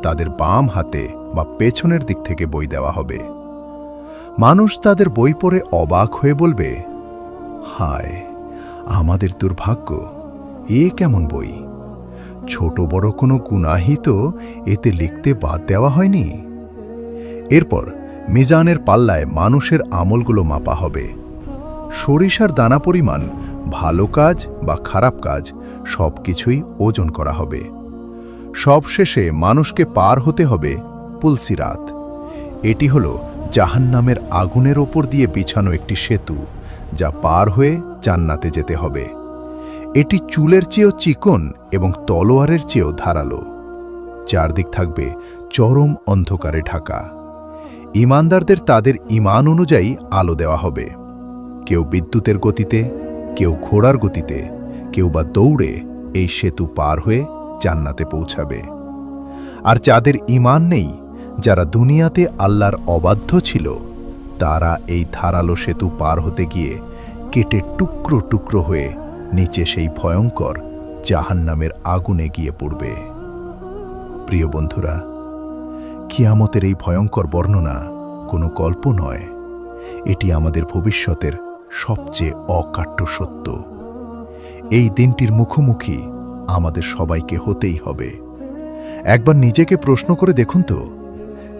তাদের বাম হাতে বা পেছনের দিক থেকে বই দেওয়া হবে। মানুষ তাদের বই পড়ে অবাক হয়ে বলবে, হায়, আমাদের দুর্ভাগ্য, এ কেমন বই? ছোট বড় কোনো গুনাহই তো এতে লিখতে বাদ দেওয়া হয়নি। এরপর মিজানের পাল্লায় মানুষের আমলগুলো মাপা হবে। সরিষার দানা পরিমাণ ভালো কাজ বা খারাপ কাজ সবকিছুই ওজন করা হবে। সবশেষে মানুষকে পার হতে হবে পুলসিরাত। এটি হল জাহান্নামের আগুনের ওপর দিয়ে বিছানো একটি সেতু, যা পার হয়ে জান্নাতে যেতে হবে। এটি চুলের চেয়েও চিকন এবং তলোয়ারের চেয়েও ধারালো। চারদিক থাকবে চরম অন্ধকারে ঢাকা। ঈমানদারদের তাদের ঈমান অনুযায়ী আলো দেওয়া হবে। কেউ বিদ্যুতের গতিতে, কেউ ঘোড়ার গতিতে, কেউ বা দৌড়ে এই সেতু পার হয়ে জান্নাতে পৌঁছাবে। আর যাদের ঈমান নেই, যারা দুনিয়াতে আল্লাহর অবাধ্য ছিল, তারা এই ধারালো সেতু পার হতে গিয়ে কেটে টুকরো টুকরো হয়ে নিচে সেই ভয়ঙ্কর জাহান্নামের আগুনে গিয়ে পড়বে। প্রিয় বন্ধুরা, কিয়ামতের এই ভয়ঙ্কর বর্ণনা কোনো গল্প নয়, এটি আমাদের ভবিষ্যতের সবচেয়ে অকাট্য সত্য। এই দিনটির মুখোমুখি আমাদের সবাইকে হতেই হবে। একবার নিজেকে প্রশ্ন করে দেখুন তো,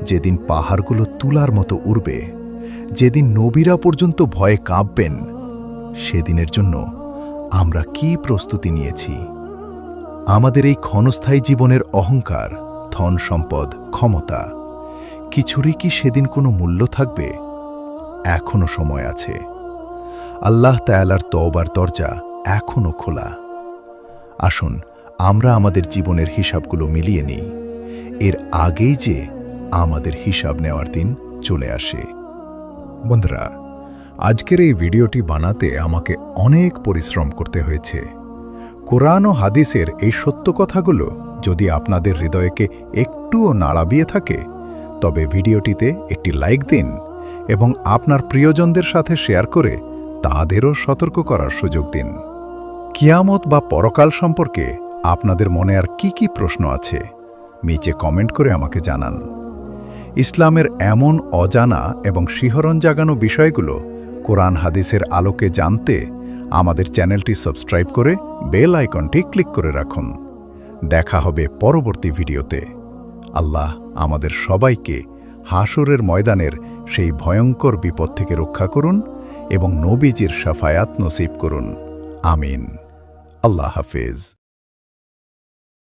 যেদিন পাহাড়গুলো তুলার মতো উড়বে, যেদিন নবীরা পর্যন্ত ভয়ে কাঁপবেন, সেদিনের জন্য আমরা কি প্রস্তুতি নিয়েছি? আমাদের এই ক্ষণস্থায়ী জীবনের অহংকার, ধন সম্পদ, ক্ষমতা, কিছুরই কি সেদিন কোনো মূল্য থাকবে? এখনো সময় আছে। আল্লাহ তাআলার তওবার দরজা এখনো খোলা। আসুন আমরা আমাদের জীবনের হিসাবগুলো মিলিয়ে নিই, এর আগেই যে আমাদের হিসাব নেওয়ার দিন চলে আসে। বন্ধুরা, আজকের এই ভিডিওটি বানাতে আমাকে অনেক পরিশ্রম করতে হয়েছে। কোরআন ও হাদিসের এই সত্য কথাগুলো যদি আপনাদের হৃদয়কে একটুও নাড়াবিয়ে থাকে, তবে ভিডিওটিতে একটি লাইক দিন এবং আপনার প্রিয়জনদের সাথে শেয়ার করে তাদেরও সতর্ক করার সুযোগ দিন। কিয়ামত বা পরকাল সম্পর্কে আপনাদের মনে আর কি কি প্রশ্ন আছে, নিচে কমেন্ট করে আমাকে জানান। ইসলামের এমন অজানা এবং শিহরণ জাগানো বিষয়গুলো কোরআন হাদিসের আলোকে জানতে আমাদের চ্যানেলটি সাবস্ক্রাইব করে বেল আইকনটি ক্লিক করে রাখুন। দেখা হবে পরবর্তী ভিডিওতে। আল্লাহ আমাদের সবাইকে হাসরের ময়দানের সেই ভয়ঙ্কর বিপদ থেকে রক্ষা করুন এবং নবীজির শাফায়াত নসিব করুন। আমিন। আল্লাহ হাফেজ।